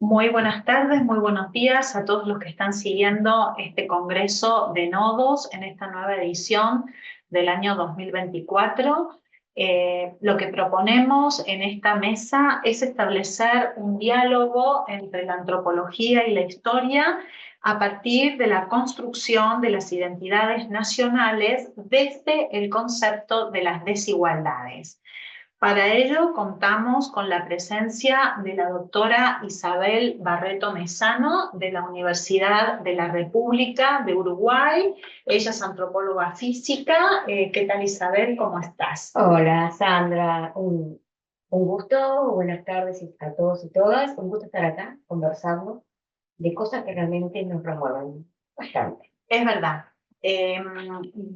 Muy buenas tardes, muy buenos días a todos los que están siguiendo este Congreso de Nodos en esta nueva edición del año 2024. Lo que proponemos en esta mesa es establecer un diálogo entre la antropología y la historia a partir de la construcción de las identidades nacionales desde el concepto de las desigualdades. Para ello contamos con la presencia de la doctora Isabel Barreto Mesano de la Universidad de la República de Uruguay. Ella es antropóloga física. ¿Qué tal, Isabel? ¿Cómo estás? Hola Sandra, un gusto, buenas tardes a todos y todas, un gusto estar acá conversando de cosas que realmente nos remueven bastante. Es verdad. Eh,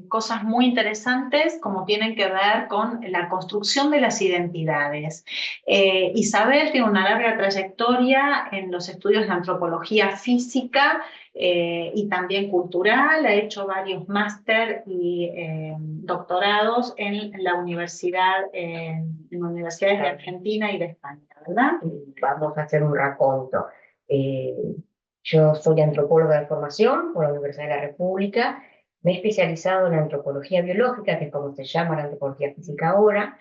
Cosas muy interesantes como tienen que ver con la construcción de las identidades. Isabel tiene una larga trayectoria en los estudios de antropología física y también cultural. Ha hecho varios máster y doctorados en la universidad, en universidades de Argentina y de España, ¿verdad? Vamos a hacer un raconto. Eh, yo soy antropóloga de formación por la Universidad de la República, me he especializado en antropología biológica, que es como se llama la antropología física ahora.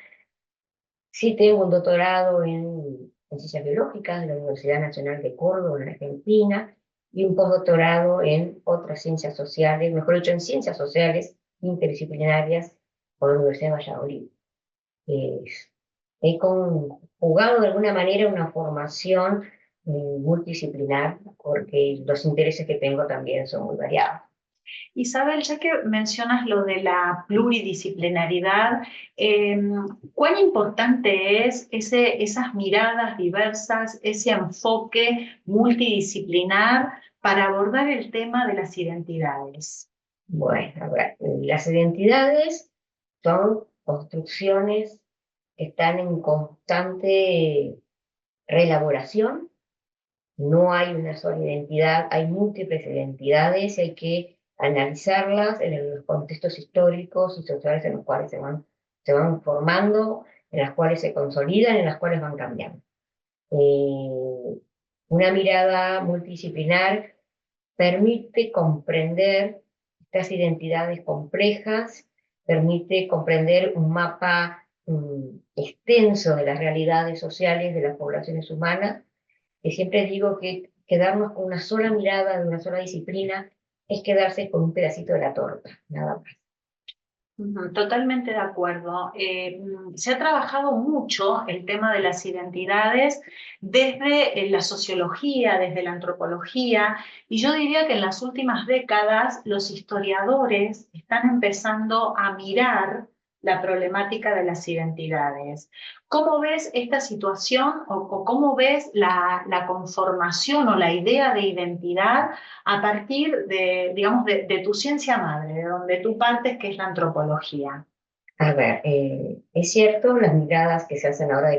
Sí tengo un doctorado en ciencias biológicas de la Universidad Nacional de Córdoba, en Argentina, y un postdoctorado en otras ciencias sociales, mejor dicho, en ciencias sociales interdisciplinarias por la Universidad de Valladolid. He conjugado de alguna manera una formación multidisciplinar, porque los intereses que tengo también son muy variados. Isabel, ya que mencionas lo de la pluridisciplinaridad, eh, ¿cuán importante es esas miradas diversas, ese enfoque multidisciplinar para abordar el tema de las identidades? Bueno, a ver, las identidades son construcciones que están en constante reelaboración. No hay una sola identidad, hay múltiples identidades y hay que analizarlas en los contextos históricos y sociales en los cuales se van formando, en las cuales se consolidan, en las cuales van cambiando. Una mirada multidisciplinar permite comprender estas identidades complejas, permite comprender un mapa extenso de las realidades sociales de las poblaciones humanas, que siempre digo que quedarnos con una sola mirada de una sola disciplina es quedarse con un pedacito de la torta, nada más. Ujú, totalmente de acuerdo. Se ha trabajado mucho el tema de las identidades desde la sociología, desde la antropología, y yo diría que en las últimas décadas los historiadores están empezando a mirar la problemática de las identidades. ¿Cómo ves esta situación o cómo ves la conformación o la idea de identidad a partir de, digamos, de tu ciencia madre, de donde tú partes, que es la antropología? A ver, es cierto, las miradas que se hacen ahora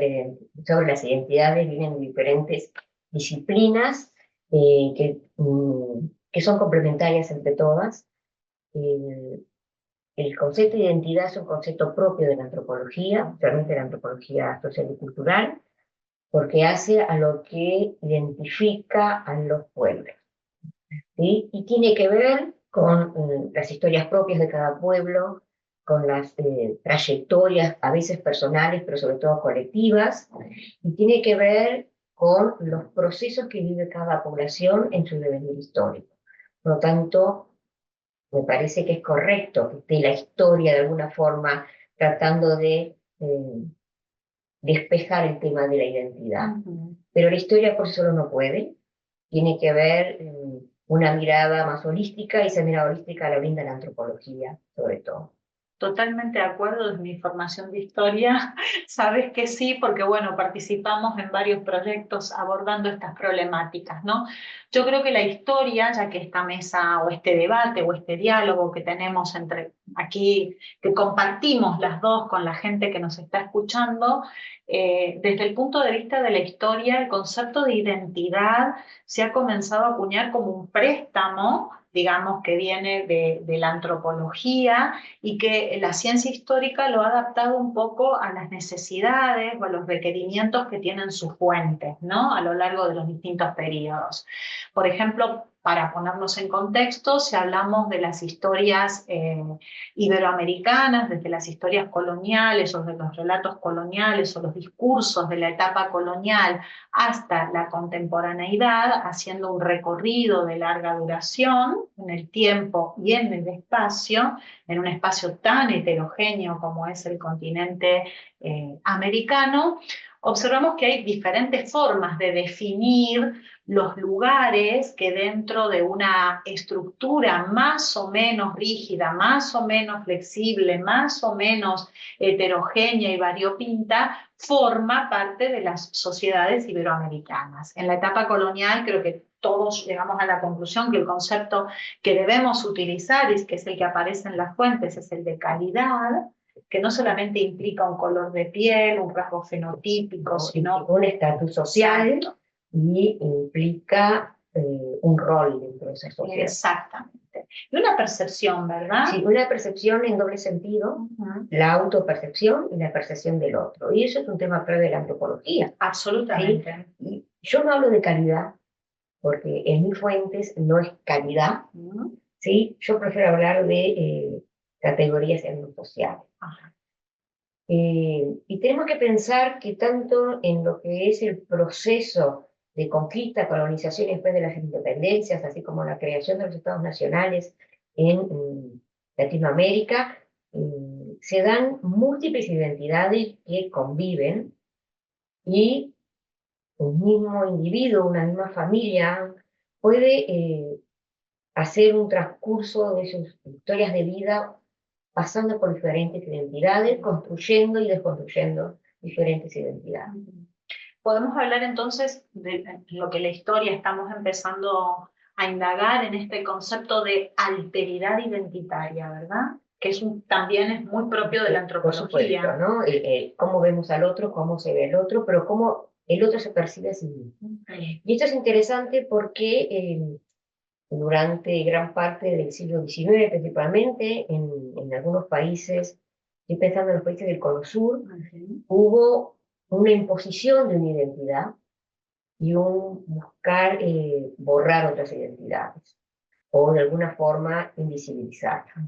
sobre las identidades vienen de diferentes disciplinas que son complementarias entre todas. El, el concepto de identidad es un concepto propio de la antropología, realmente de la antropología social y cultural, porque hace a lo que identifica a los pueblos, ¿sí? Y tiene que ver con las historias propias de cada pueblo, con las trayectorias, a veces personales, pero sobre todo colectivas, y tiene que ver con los procesos que vive cada población en su devenir histórico. Por lo tanto, me parece que es correcto que esté la historia de alguna forma tratando de despejar el tema de la identidad. Ujú. Pero la historia por sí solo no puede, tiene que ver una mirada más holística, y esa mirada holística la brinda la antropología, sobre todo. Totalmente de acuerdo, desde mi formación de historia, sabes que sí, porque bueno, participamos en varios proyectos abordando estas problemáticas, ¿no? Yo creo que la historia, ya que esta mesa o este debate o este diálogo que tenemos entre aquí, que compartimos las dos con la gente que nos está escuchando, desde el punto de vista de la historia, el concepto de identidad se ha comenzado a acuñar como un préstamo digamos, que viene de la antropología y que la ciencia histórica lo ha adaptado un poco a las necesidades o a los requerimientos que tienen sus fuentes, ¿no? A lo largo de los distintos periodos. Por ejemplo, para ponernos en contexto, si hablamos de las historias iberoamericanas, desde las historias coloniales o de los relatos coloniales o los discursos de la etapa colonial hasta la contemporaneidad, haciendo un recorrido de larga duración en el tiempo y en el espacio, en un espacio tan heterogéneo como es el continente americano, observamos que hay diferentes formas de definir los lugares que dentro de una estructura más o menos rígida, más o menos flexible, más o menos heterogénea y variopinta, forma parte de las sociedades iberoamericanas. En la etapa colonial creo que todos llegamos a la conclusión que el concepto que debemos utilizar, y que es el que aparece en las fuentes, es el de calidad, que no solamente implica un color de piel, un rasgo fenotípico, sino un estatus social y implica un rol dentro de esa sociedad. Exactamente. Y una percepción, ¿verdad? Sí, una percepción en doble sentido, la autopercepción y la percepción del otro. Y eso es un tema clave de la antropología. Absolutamente. ¿Sí? Y yo no hablo de calidad, porque en mis fuentes no es calidad, ¿sí? Yo prefiero hablar de categorías sociales. Y tenemos que pensar que tanto en lo que es el proceso de conquista, colonización y después de las independencias, así como la creación de los estados nacionales en Latinoamérica, se dan múltiples identidades que conviven y un mismo individuo, una misma familia, puede hacer un transcurso de sus historias de vida pasando por diferentes identidades, construyendo y desconstruyendo diferentes identidades. Podemos hablar entonces de lo que la historia estamos empezando a indagar en este concepto de alteridad identitaria, ¿verdad? Que también es muy propio de la antropología. Por supuesto, ¿no? Cómo vemos al otro, cómo se ve el otro, pero cómo el otro se percibe a sí mismo. Y esto es interesante porque durante gran parte del siglo XIX, principalmente, en algunos países, estoy pensando en los países del Cono Sur, hubo una imposición de una identidad y un buscar borrar otras identidades o de alguna forma invisibilizarlas.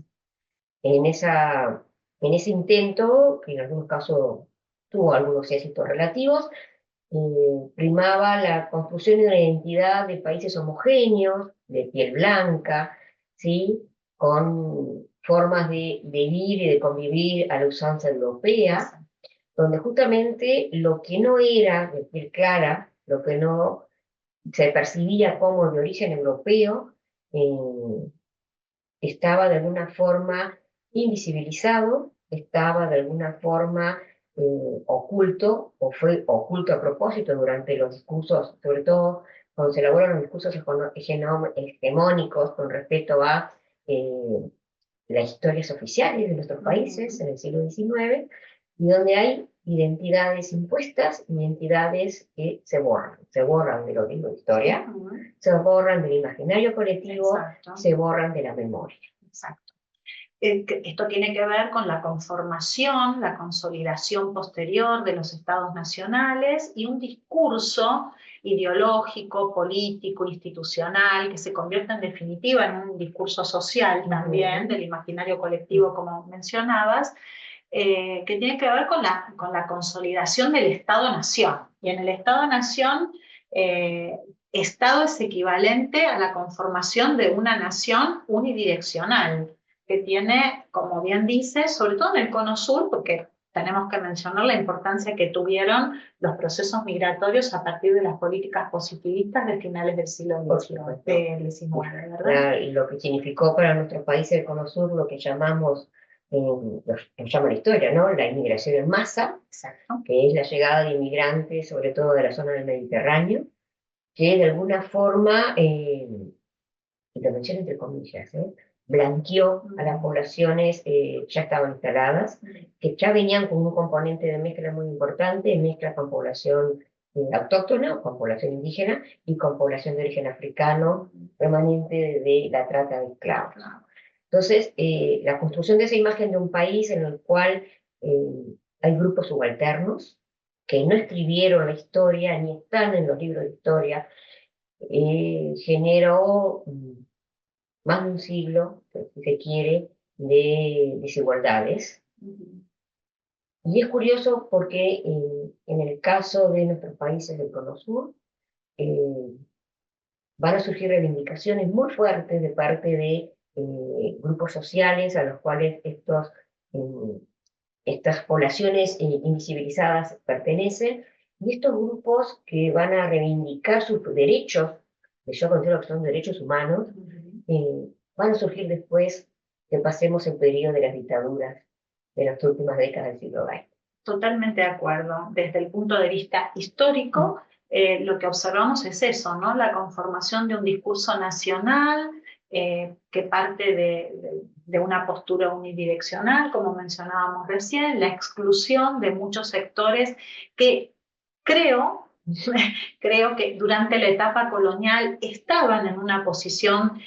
En ese intento, que en algunos casos tuvo algunos éxitos relativos, primaba la construcción de una identidad de países homogéneos, de piel blanca, ¿sí? Con formas de vivir y de convivir a la usanza europea, donde justamente lo que no era de piel clara, lo que no se percibía como de origen europeo, estaba de alguna forma invisibilizado, estaba de alguna forma oculto, o fue oculto a propósito durante los discursos, sobre todo cuando se elaboran los discursos hegemónicos con respecto a las historias oficiales de nuestros países en el siglo XIX, y donde hay identidades impuestas, identidades que se borran de lo mismo de historia, se borran del imaginario colectivo, se borran de la memoria. Exacto. Esto tiene que ver con la conformación, la consolidación posterior de los estados nacionales y un discurso ideológico, político, institucional, que se convierte en definitiva en un discurso social también, del imaginario colectivo, como mencionabas, que tiene que ver con la consolidación del Estado-Nación. Y en el Estado-Nación, Estado es equivalente a la conformación de una nación unidireccional, que tiene, como bien dice, sobre todo en el Cono Sur, porque tenemos que mencionar la importancia que tuvieron los procesos migratorios a partir de las políticas positivistas de finales del siglo XIX, ¿verdad? Y lo que significó para nuestro país el Cono Sur, lo que llamamos, lo llama la historia, ¿no? La inmigración en masa, que es la llegada de inmigrantes, sobre todo de la zona del Mediterráneo, que de alguna forma, y lo menciono entre comillas, blanqueó a las poblaciones ya estaban instaladas, que ya venían con un componente de mezcla muy importante, mezcla con población autóctona, con población indígena y con población de origen africano remanente de la trata de esclavos. Entonces, la construcción de esa imagen de un país en el cual hay grupos subalternos que no escribieron la historia ni están en los libros de historia, generó más de un siglo, si se quiere, de desigualdades. Y es curioso porque en el caso de nuestros países del Cono Sur, eh, van a surgir reivindicaciones muy fuertes de parte de grupos sociales a los cuales estas poblaciones invisibilizadas pertenecen, y estos grupos que van a reivindicar sus derechos, que yo considero que son derechos humanos, van a surgir después que pasemos el periodo de las dictaduras de las últimas décadas del siglo XX. Totalmente de acuerdo. Desde el punto de vista histórico, lo que observamos es eso, ¿no? La conformación de un discurso nacional que parte de una postura unidireccional, como mencionábamos recién, la exclusión de muchos sectores que creo que durante la etapa colonial estaban en una posición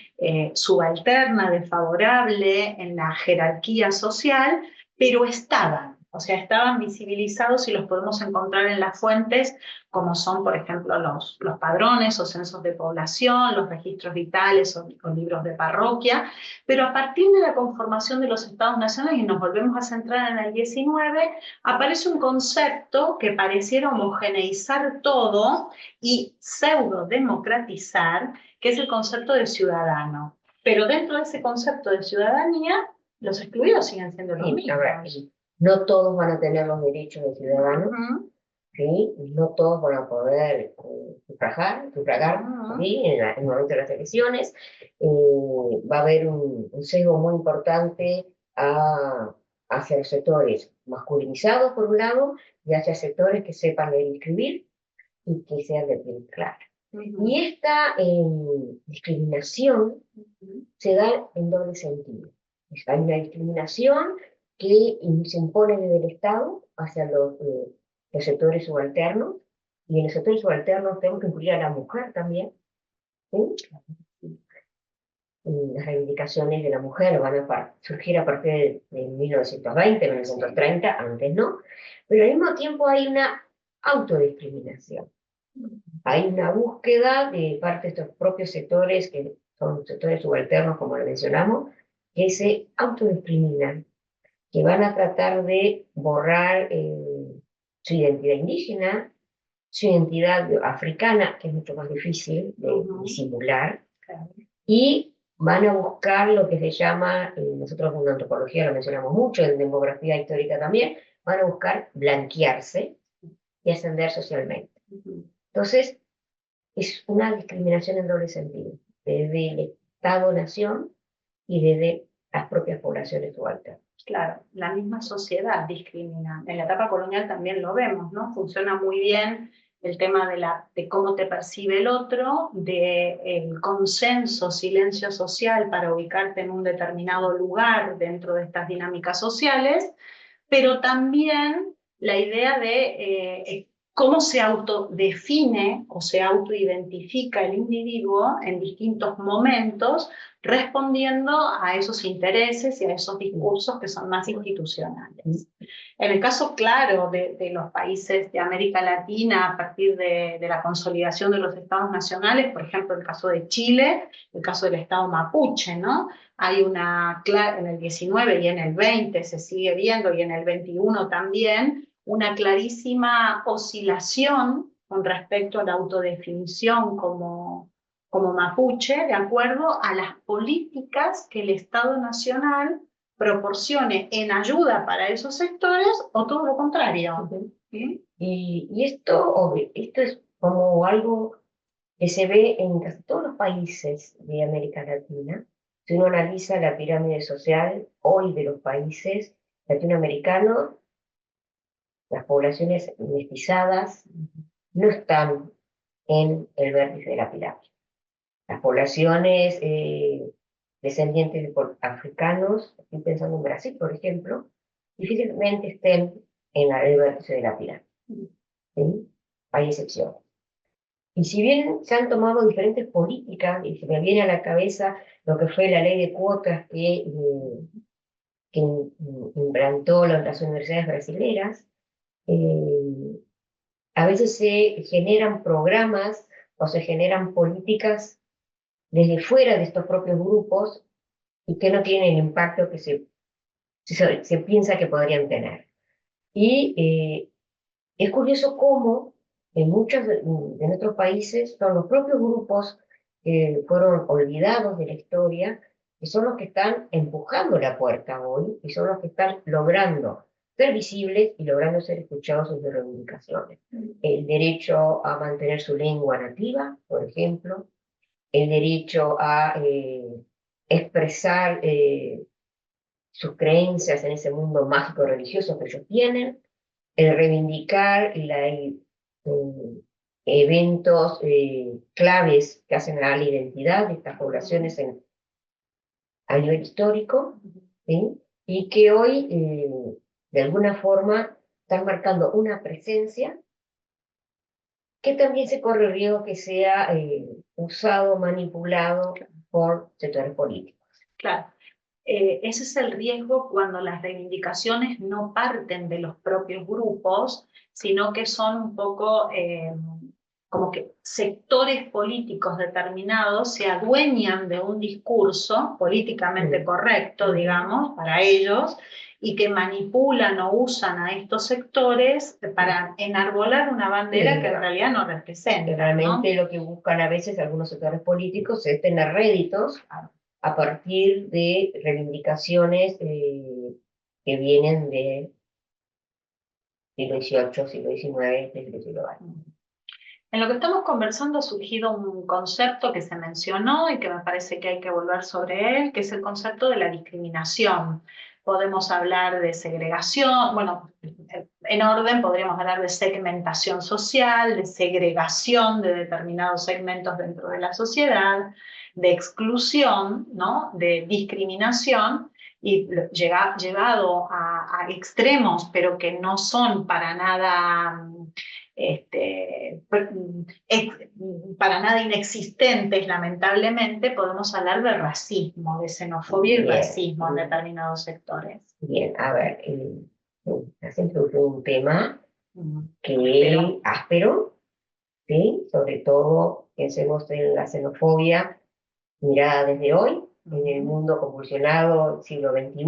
subalterna, desfavorable en la jerarquía social, pero estaban, o sea, estaban visibilizados y los podemos encontrar en las fuentes, como son, por ejemplo, los padrones o censos de población, los registros vitales o libros de parroquia, pero a partir de la conformación de los estados nacionales, y nos volvemos a centrar en el 19, aparece un concepto que pareciera homogeneizar todo y pseudo-democratizar, que es el concepto de ciudadano. Pero dentro de ese concepto de ciudadanía, los excluidos siguen siendo los mismos. No todos van a tener los derechos de ciudadanos, ¿sí? No todos van a poder sufragar, ¿sí? En el momento de las elecciones. Va a haber un sesgo muy importante hacia los sectores masculinizados, por un lado, y hacia sectores que sepan leer y escribir y que sean de piel clara. Y esta discriminación se da en doble sentido. Hay una discriminación que se impone desde el Estado hacia los sectores subalternos, y en los sectores subalternos tenemos que incluir a la mujer también, ¿sí? Y las reivindicaciones de la mujer van a surgir a partir de 1920, 1930, antes no, pero al mismo tiempo hay una autodiscriminación. Hay una búsqueda de parte de estos propios sectores, que son sectores subalternos, como lo mencionamos, que se autodiscriminan, que van a tratar de borrar su identidad indígena, su identidad africana, que es mucho más difícil de disimular, y van a buscar lo que se llama, nosotros en antropología lo mencionamos mucho, en demografía histórica también, van a buscar blanquearse y ascender socialmente. Entonces, es una discriminación en doble sentido, desde el Estado-nación y desde las propias poblaciones subalternas. Claro, la misma sociedad discrimina. En la etapa colonial también lo vemos, ¿no? Funciona muy bien el tema de cómo te percibe el otro, del consenso, silencio social para ubicarte en un determinado lugar dentro de estas dinámicas sociales, pero también la idea de cómo se autodefine o se autoidentifica el individuo en distintos momentos, respondiendo a esos intereses y a esos discursos que son más institucionales. En el caso claro de los países de América Latina, a partir de la consolidación de los estados nacionales, por ejemplo, el caso de Chile, el caso del estado mapuche, ¿no? Hay en el 19 y en el 20 se sigue viendo, y en el 21 también, una clarísima oscilación con respecto a la autodefinición como mapuche, de acuerdo a las políticas que el Estado Nacional proporcione en ayuda para esos sectores, o todo lo contrario. ¿Sí? Y esto es como algo que se ve en casi todos los países de América Latina. Si uno analiza la pirámide social hoy de los países latinoamericanos, las poblaciones mestizadas no están en el vértice de la pirámide. Las poblaciones descendientes de africanos, estoy pensando en Brasil, por ejemplo, difícilmente estén en el vértice de la pirámide. ¿Sí? hay excepciones. Y si bien se han tomado diferentes políticas, y se me viene a la cabeza lo que fue la ley de cuotas que implantó las universidades brasileras, a veces se generan programas o se generan políticas desde fuera de estos propios grupos y que no tienen el impacto que se piensa que podrían tener. Y es curioso cómo en muchos de nuestros países son los propios grupos que fueron olvidados de la historia, que son los que están empujando la puerta hoy y son los que están logrando ser visibles y logrando ser escuchados en sus reivindicaciones. El derecho a mantener su lengua nativa, por ejemplo, el derecho a expresar sus creencias en ese mundo mágico religioso que ellos tienen, el reivindicar eventos claves que hacen a la identidad de estas poblaciones a nivel histórico, ¿sí? Y que hoy, de alguna forma, están marcando una presencia que también se corre el riesgo que sea usado, manipulado por sectores políticos. Claro. Ese es el riesgo cuando las reivindicaciones no parten de los propios grupos, sino que son un poco como que sectores políticos determinados se adueñan de un discurso políticamente correcto, digamos, para ellos, y que manipulan o usan a estos sectores para enarbolar una bandera que en realidad no representa. Realmente, ¿no? Lo que buscan a veces algunos sectores políticos es tener réditos a partir de reivindicaciones que vienen de siglo XVIII, siglo XIX, del siglo XX. En lo que estamos conversando ha surgido un concepto que se mencionó y que me parece que hay que volver sobre él, que es el concepto de la discriminación. Podemos hablar de segregación, bueno, en orden podríamos hablar de segmentación social, de segregación de determinados segmentos dentro de la sociedad, de exclusión, ¿no? De discriminación, y llevado a extremos, pero que no son para nada para nada inexistentes, lamentablemente, podemos hablar de racismo, de xenofobia y racismo en determinados sectores. Bien, a ver, has introducido un tema que es áspero, ¿sí? Sobre todo pensemos en la xenofobia mirada desde hoy, en el mundo convulsionado del siglo XXI,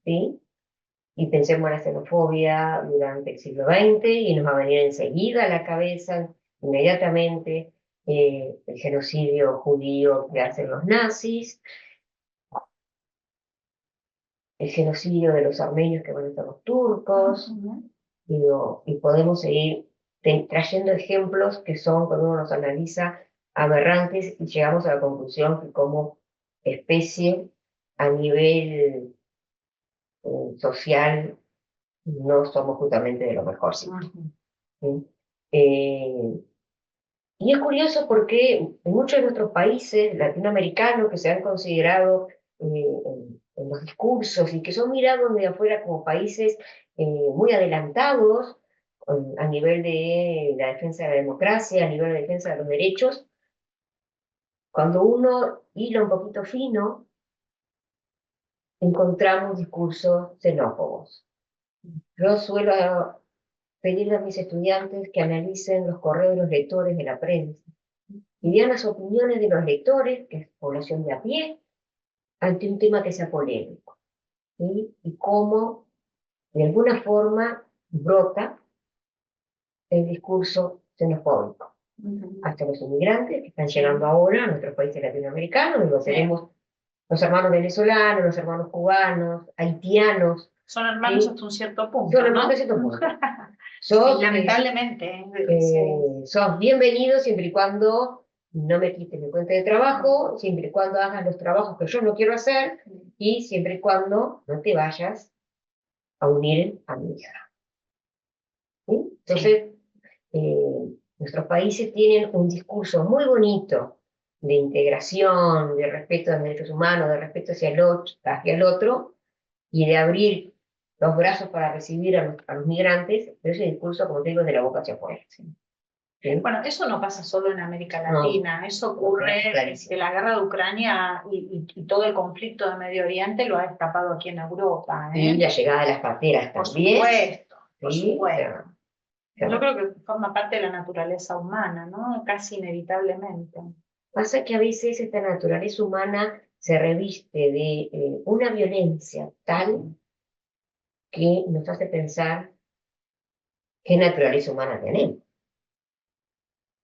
¿sí? Y pensemos en la xenofobia durante el siglo XX y nos va a venir enseguida a la cabeza, inmediatamente, el genocidio judío que hacen los nazis, el genocidio de los armenios que van a ser los turcos, y podemos seguir trayendo ejemplos que son, cuando uno los analiza, aberrantes, y llegamos a la conclusión que como especie, a nivel social, no somos justamente de lo mejor. ¿Sí? Y es curioso porque en muchos de nuestros países latinoamericanos que se han considerado en los discursos y que son mirados de afuera como países muy adelantados a nivel de la defensa de la democracia, a nivel de defensa de los derechos, cuando uno hila un poquito fino, encontramos discursos xenófobos. Yo suelo pedirle a mis estudiantes que analicen los correos de los lectores de la prensa y vean las opiniones de los lectores, que es población de a pie, ante un tema que sea polémico, ¿sí? Y cómo, de alguna forma, brota el discurso xenofóbico. Hasta los inmigrantes que están llegando ahora a nuestros países latinoamericanos, y lo tenemos los hermanos venezolanos, los hermanos cubanos, haitianos. Son hermanos hasta un cierto punto, son hermanos, ¿no? Hasta cierto punto. Sos, lamentablemente. Sos bienvenidos siempre y cuando no me quites mi cuenta de trabajo, siempre y cuando hagas los trabajos que yo no quiero hacer, y siempre y cuando no te vayas a unir a mi hija. ¿Sí? Entonces, nuestros países tienen un discurso muy bonito de integración, de respeto a los derechos humanos, de respeto hacia el otro, y de abrir los brazos para recibir a los migrantes, pero ese discurso, como te digo, es de la boca hacia afuera. Sí. ¿Sí? Bueno, eso no pasa solo en América No, Latina, eso ocurre clarísimo. desde la guerra de Ucrania y todo el conflicto de Medio Oriente lo ha destapado aquí en Europa. Y la llegada de las parteras Por también. supuesto, por Sí, supuesto. pero Yo creo que forma parte de la naturaleza humana, ¿no? Casi inevitablemente. pasa que a veces esta naturaleza humana se reviste de una violencia tal que nos hace pensar qué naturaleza humana tenemos.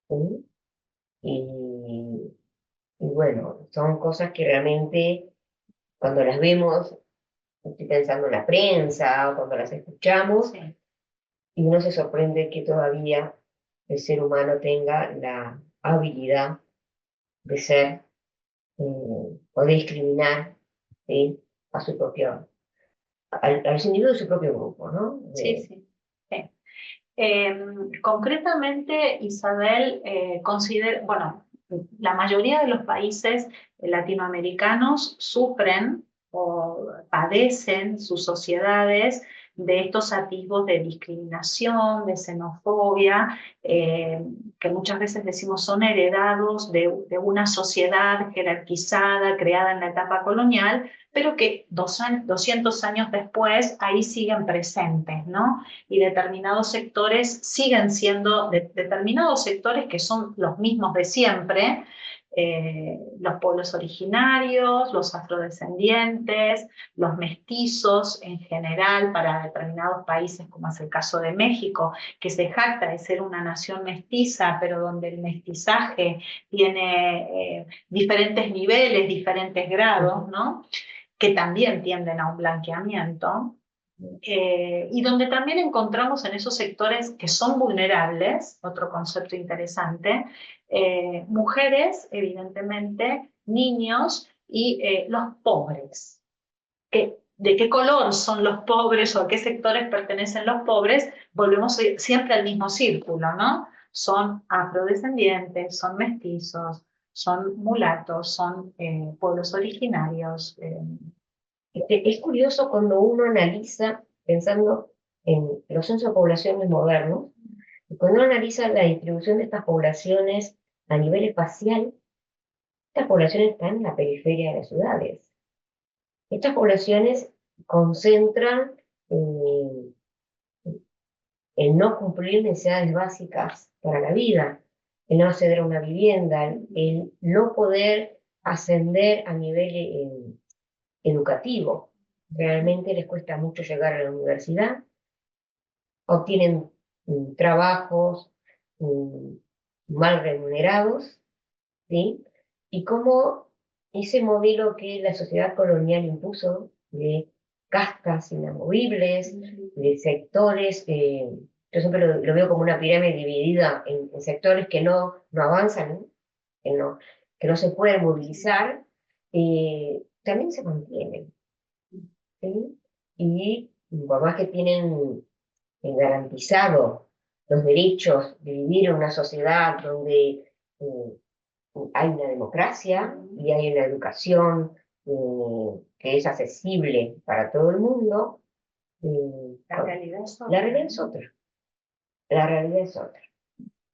¿Sí? Y bueno, son cosas que realmente cuando las vemos, estoy pensando en la prensa o cuando las escuchamos, Sí. y uno se sorprende que todavía el ser humano tenga la habilidad de ser o de discriminar, ¿sí? A su propio, a los individuos de su propio grupo, ¿no? Sí, sí. Sí. Concretamente, Isabel, bueno, la mayoría de los países latinoamericanos sufren o padecen sus sociedades de estos atisbos de discriminación, de xenofobia, que muchas veces decimos son heredados de una sociedad jerarquizada, creada en la etapa colonial, pero que 200 años después ahí siguen presentes, ¿no? Y determinados sectores siguen siendo determinados sectores que son los mismos de siempre, los pueblos originarios, los afrodescendientes, los mestizos en general para determinados países, como es el caso de México, que se jacta de ser una nación mestiza, pero donde el mestizaje tiene diferentes niveles, diferentes grados, ¿no? Que también tienden a un blanqueamiento. Y donde también encontramos en esos sectores que son vulnerables, otro concepto interesante, mujeres, evidentemente, niños y los pobres. ¿De qué color son los pobres o a qué sectores pertenecen los pobres? Volvemos siempre al mismo círculo, ¿no? Son afrodescendientes, son mestizos, son mulatos, son pueblos originarios. Es curioso cuando uno analiza, pensando en los censos de poblaciones modernos, y cuando uno analiza la distribución de estas poblaciones a nivel espacial, estas poblaciones están en la periferia de las ciudades. Estas poblaciones concentran eh, el no cumplir necesidades básicas para la vida, el no acceder a una vivienda, el no poder ascender a nivel educativo. Realmente les cuesta mucho llegar a la universidad, obtienen trabajos mm, mal remunerados, ¿sí? Y cómo ese modelo que la sociedad colonial impuso de castas inamovibles, de sectores, yo siempre lo veo como una pirámide dividida en sectores que no avanzan, que no, que no se pueden movilizar, también se mantienen, ¿sí? Y por más que tienen garantizado los derechos de vivir en una sociedad donde hay una democracia y hay una educación que es accesible para todo el mundo, La realidad es otra. la realidad es otra. La realidad es otra.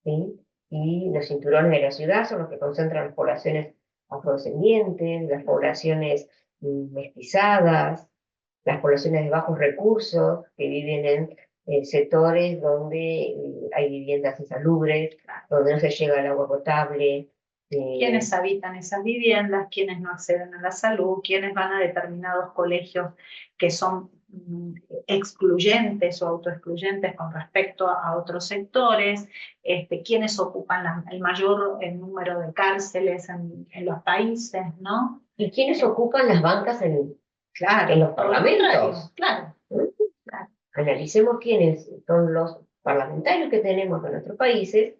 ¿Sí? Y los cinturones de la ciudad son los que concentran las poblaciones afrodescendientes, las poblaciones mestizadas, las poblaciones de bajos recursos que viven en sectores donde hay viviendas insalubres, donde no se llega al agua potable. ¿Quiénes habitan esas viviendas? ¿Quiénes no acceden a la salud? ¿Quiénes van a determinados colegios que son excluyentes o autoexcluyentes con respecto a otros sectores? ¿Quiénes ocupan el mayor número de cárceles en los países, ¿no? ¿Y quiénes ocupan las bancas Claro, en los parlamentos? claro, ¿Mm? claro. Analicemos quiénes son los parlamentarios que tenemos en nuestros países,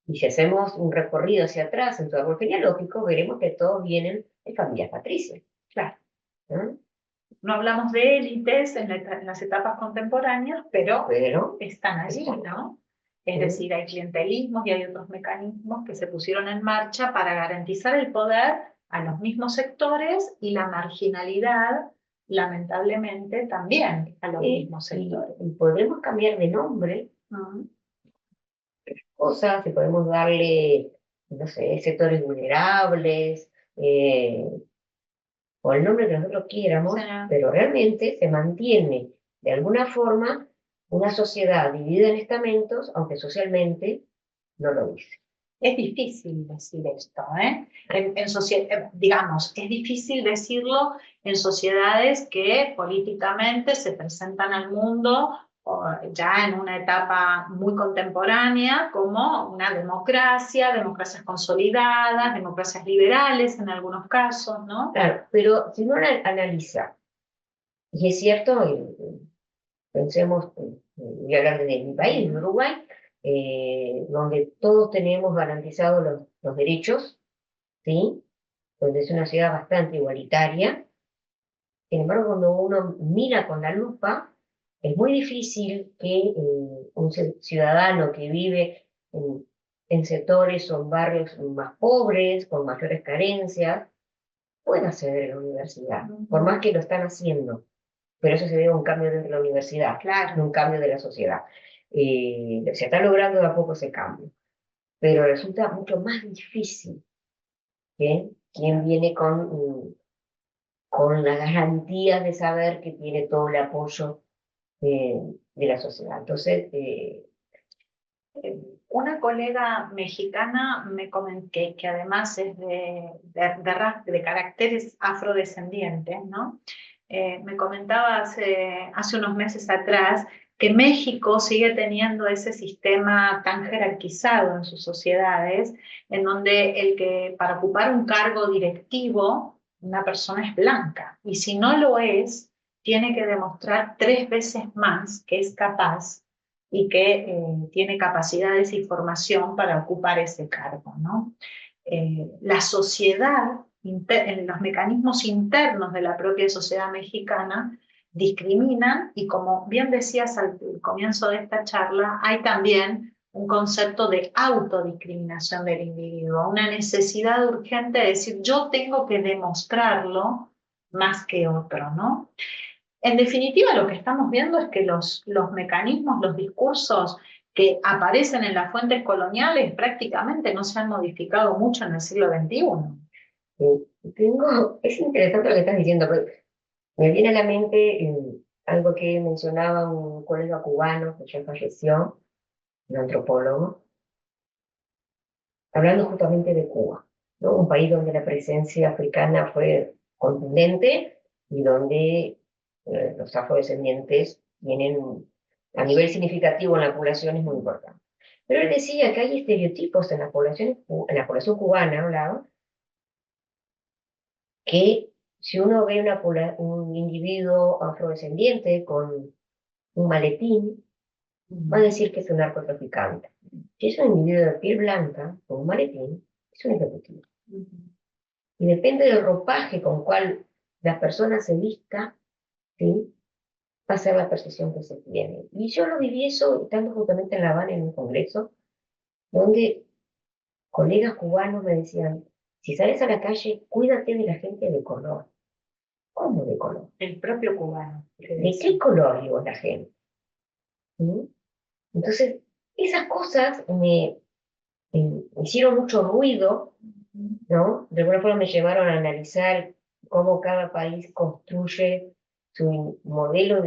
y si hacemos un recorrido hacia atrás en su árbol genealógico, veremos que todos vienen de familias patricias. Claro. ¿No? No hablamos de élites en las etapas contemporáneas, pero están allí, ¿no? Es decir, hay clientelismos y hay otros mecanismos que se pusieron en marcha para garantizar el poder a los mismos sectores y la marginalidad lamentablemente, también a los mismos sectores. Y podemos cambiar de nombre Mm. cosas, y podemos darle, no sé, sectores vulnerables, o el nombre que nosotros quieramos, Sí. pero realmente se mantiene de alguna forma una sociedad dividida en estamentos, aunque socialmente no lo dice. Es difícil decir esto, ¿eh? Digamos, es difícil decirlo en sociedades que políticamente se presentan al mundo ya en una etapa muy contemporánea como una democracia, democracias consolidadas, democracias liberales en algunos casos, ¿no? Claro, pero si uno analiza, y es cierto, pensemos, voy a hablar de mi país, de Uruguay, donde todos tenemos garantizados los derechos, ¿sí? Donde es una ciudad bastante igualitaria. Sin embargo, cuando uno mira con la lupa, es muy difícil que un ciudadano que vive en sectores o en barrios más pobres, con mayores carencias, pueda acceder a la universidad, por más que lo están haciendo. Pero eso se debe a un cambio dentro de la universidad, Claro. no un cambio de la sociedad. Se está logrando de a poco ese cambio, pero resulta mucho más difícil que quien viene con la garantía de saber que tiene todo el apoyo de la sociedad. Entonces, una colega mexicana me comentó que además es de caracteres afrodescendientes, ¿no? Me comentaba hace unos meses atrás que México sigue teniendo ese sistema tan jerarquizado en sus sociedades, en donde el que para ocupar un cargo directivo, una persona es blanca, y si no lo es, tiene que demostrar 3 veces más que es capaz y que tiene capacidades y formación para ocupar ese cargo, ¿no? La sociedad, en los mecanismos internos de la propia sociedad mexicana, discriminan y como bien decías al comienzo de esta charla, hay también un concepto de autodiscriminación del individuo, una necesidad urgente de decir yo tengo que demostrarlo más que otro, ¿no? En definitiva, lo que estamos viendo es que los mecanismos, los discursos que aparecen en las fuentes coloniales prácticamente no se han modificado mucho en el siglo XXI. es interesante lo que estás diciendo, pero me viene a la mente algo que mencionaba un colega cubano que ya falleció, un antropólogo, hablando justamente de Cuba, ¿no? Un país donde la presencia africana fue contundente y donde los afrodescendientes tienen a nivel significativo en la población es muy importante. Pero él decía que hay estereotipos en la población cubana, hablaba, que si uno ve un individuo afrodescendiente con un maletín, va a decir que es un narcotraficante. Si es un individuo de piel blanca con un maletín, es un ejecutivo. Y depende del ropaje con cual la persona se vista, ¿sí? Va a ser la percepción que se tiene. Y yo lo viví eso estando justamente en La Habana en un congreso, donde colegas cubanos me decían, si sales a la calle, cuídate de la gente de color. ¿Cómo de color? El propio cubano. ¿De qué color digo la gente? ¿Sí? Entonces, esas cosas me hicieron mucho ruido, ¿no? De alguna forma me llevaron a analizar cómo cada país construye su modelo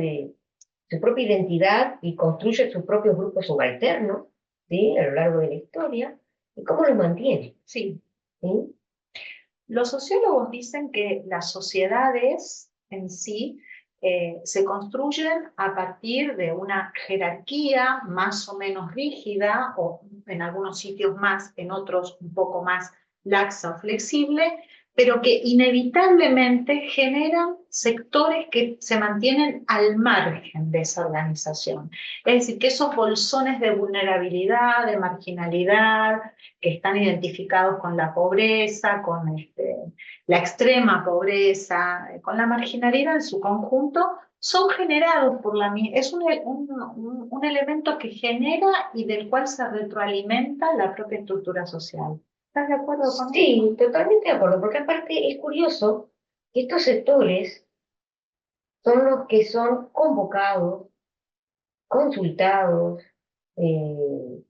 su propia identidad y construye sus propios grupos subalternos, ¿sí? A lo largo de la historia, y cómo lo mantiene, Sí. ¿sí? Los sociólogos dicen que las sociedades en sí se construyen a partir de una jerarquía más o menos rígida, o en algunos sitios más, en otros un poco más laxa o flexible, pero que inevitablemente generan sectores que se mantienen al margen de esa organización. Es decir, que esos bolsones de vulnerabilidad, de marginalidad, que están identificados con la pobreza, con la extrema pobreza, con la marginalidad en su conjunto, son generados por es un elemento que genera y del cual se retroalimenta la propia estructura social. ¿Estás de acuerdo con eso? Sí, totalmente de acuerdo, porque aparte es curioso que estos sectores son los que son convocados, consultados en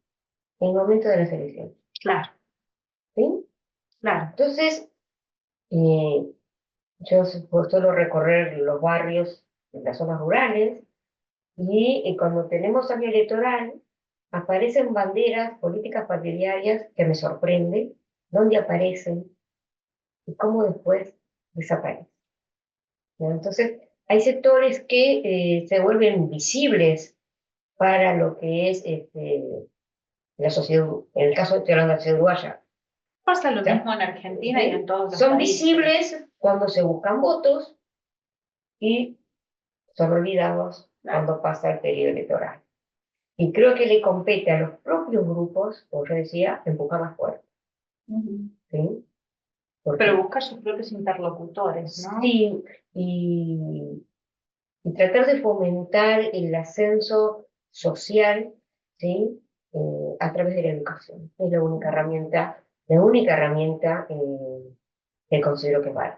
el momento de las elecciones. Claro, ¿Sí? claro. Entonces, eh, yo suelo recorrer los barrios en las zonas rurales y cuando tenemos año electoral aparecen banderas políticas partidarias que me sorprenden, dónde aparecen y cómo después desaparecen. ¿No? Entonces, hay sectores que se vuelven visibles para lo que es la sociedad, en el caso de estoy hablando de la sociedad uruguaya. Pasa lo ¿Ya? mismo en Argentina y en todos los Son países. visibles cuando se buscan votos y son olvidados cuando pasa el periodo electoral. Y creo que le compete a los propios grupos, como yo decía, empujar más fuerte. ¿Sí? Pero Porque buscar sus propios interlocutores, ¿no? sí, y tratar de fomentar el ascenso social, ¿sí? A través de la educación. Es la única herramienta que considero que vale.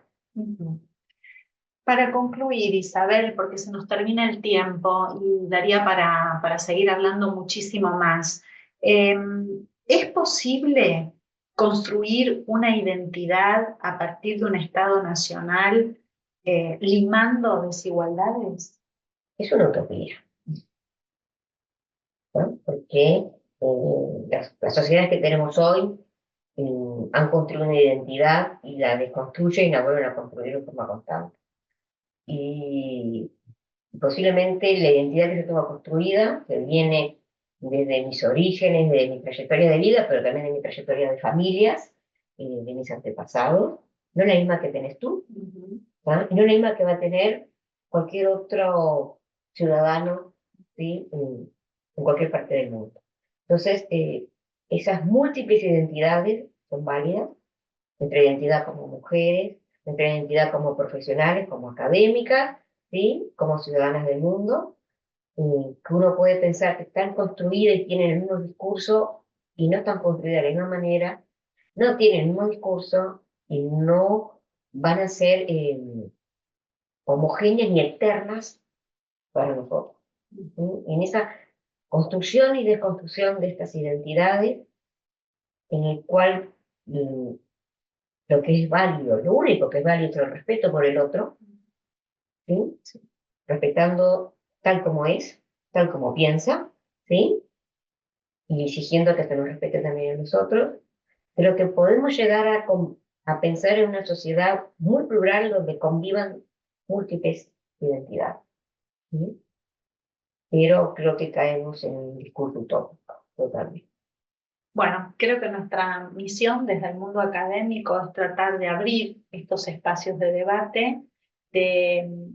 Para concluir, Isabel, porque se nos termina el tiempo y daría para seguir hablando muchísimo más, ¿es posible construir una identidad a partir de un Estado nacional limando desigualdades? Es una utopía, ¿no? Porque las sociedades que tenemos hoy han construido una identidad y la desconstruyen y la vuelven a construir de forma constante. Y posiblemente la identidad que se tenga construida, que viene desde mis orígenes, de mi trayectoria de vida, pero también de mi trayectoria de familias, de mis antepasados, no es la misma que tenés tú, ¿tá? Y no es la misma que va a tener cualquier otro ciudadano, ¿sí? En cualquier parte del mundo. Entonces, esas múltiples identidades son válidas, nuestra identidad como mujeres, nuestra identidad como profesionales, como académicas, ¿sí? Como ciudadanas del mundo, que uno puede pensar que están construidas y tienen el mismo discurso y no están construidas de la misma manera, no tienen el mismo discurso y no van a ser homogéneas ni eternas para nosotros. ¿Sí? En esa construcción y desconstrucción de estas identidades, en el cual lo que es válido, lo único que es válido es el respeto por el otro, ¿sí? Respetando tal como es, tal como piensa, ¿sí? Y exigiendo que se nos respete también a nosotros, pero que podemos llegar a pensar en una sociedad muy plural donde convivan múltiples identidades, ¿sí? Pero creo que caemos en un discurso utópico, totalmente. Bueno, creo que nuestra misión desde el mundo académico es tratar de abrir estos espacios de debate, de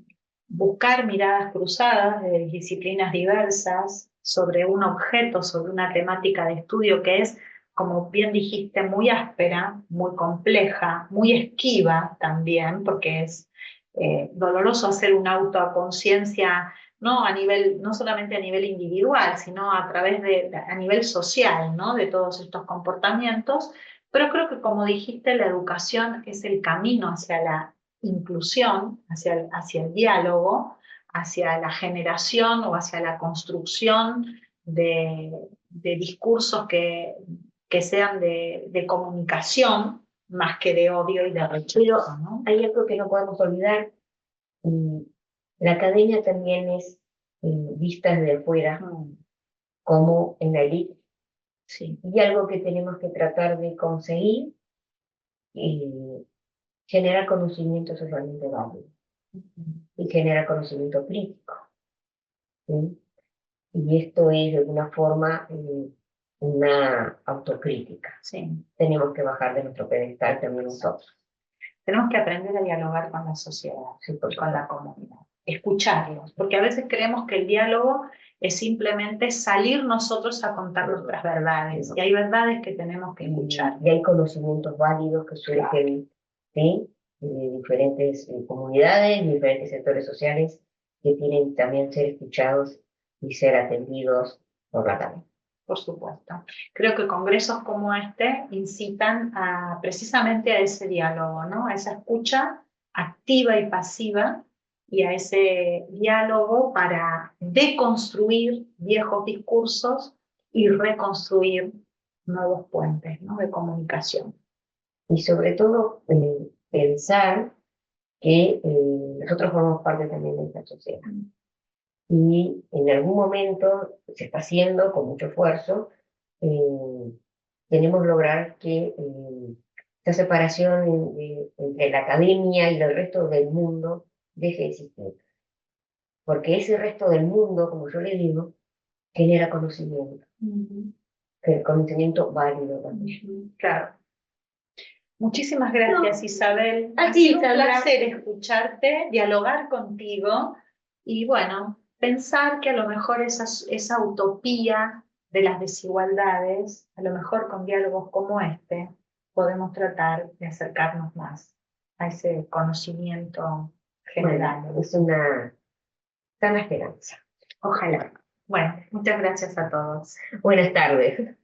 buscar miradas cruzadas de disciplinas diversas sobre un objeto, sobre una temática de estudio que es, como bien dijiste, muy áspera, muy compleja, muy esquiva también, porque es doloroso hacer una autoconciencia no a nivel, no solamente a nivel individual, sino a través a nivel social, ¿no? De todos estos comportamientos. Pero creo que, como dijiste, la educación es el camino hacia la inclusión, hacia el diálogo, hacia la generación o hacia la construcción de discursos que sean de comunicación más que de odio y de rechazo, ¿no? Hay algo que no podemos olvidar. Y la academia también es vista desde afuera como en la elite, Sí. y algo que tenemos que tratar de conseguir y generar conocimiento socialmente válido y generar conocimiento crítico, ¿sí? Y esto es de alguna forma una autocrítica. Sí. Tenemos que bajar de nuestro pedestal también nosotros. Tenemos que aprender a dialogar con la sociedad, Sí, con la comunidad, escucharlos, porque a veces creemos que el diálogo es simplemente salir nosotros a contar nuestras verdades, y hay verdades que tenemos que escuchar. Y hay conocimientos válidos que surgen, ¿sí? De diferentes comunidades, de diferentes sectores sociales que tienen también ser escuchados y ser atendidos por la academia. Por supuesto. Creo que congresos como este incitan precisamente a ese diálogo, ¿no? A esa escucha activa y pasiva y a ese diálogo para deconstruir viejos discursos y reconstruir nuevos puentes, ¿no?, de comunicación. Y sobre todo pensar que nosotros formamos parte también de esta sociedad. Y en algún momento se está haciendo con mucho esfuerzo, queremos lograr que esta separación entre la academia y el resto del mundo deje de existir. Porque ese resto del mundo, como yo le digo, genera conocimiento, que el conocimiento válido también. Claro. Muchísimas gracias, Isabel. A Ha ti, sido un Isabel. placer escucharte, dialogar contigo y, bueno, pensar que a lo mejor esa utopía de las desigualdades, a lo mejor con diálogos como este, podemos tratar de acercarnos más a ese conocimiento general. Bueno, es una sana esperanza. Ojalá. Bueno, muchas gracias a todos. Buenas tardes.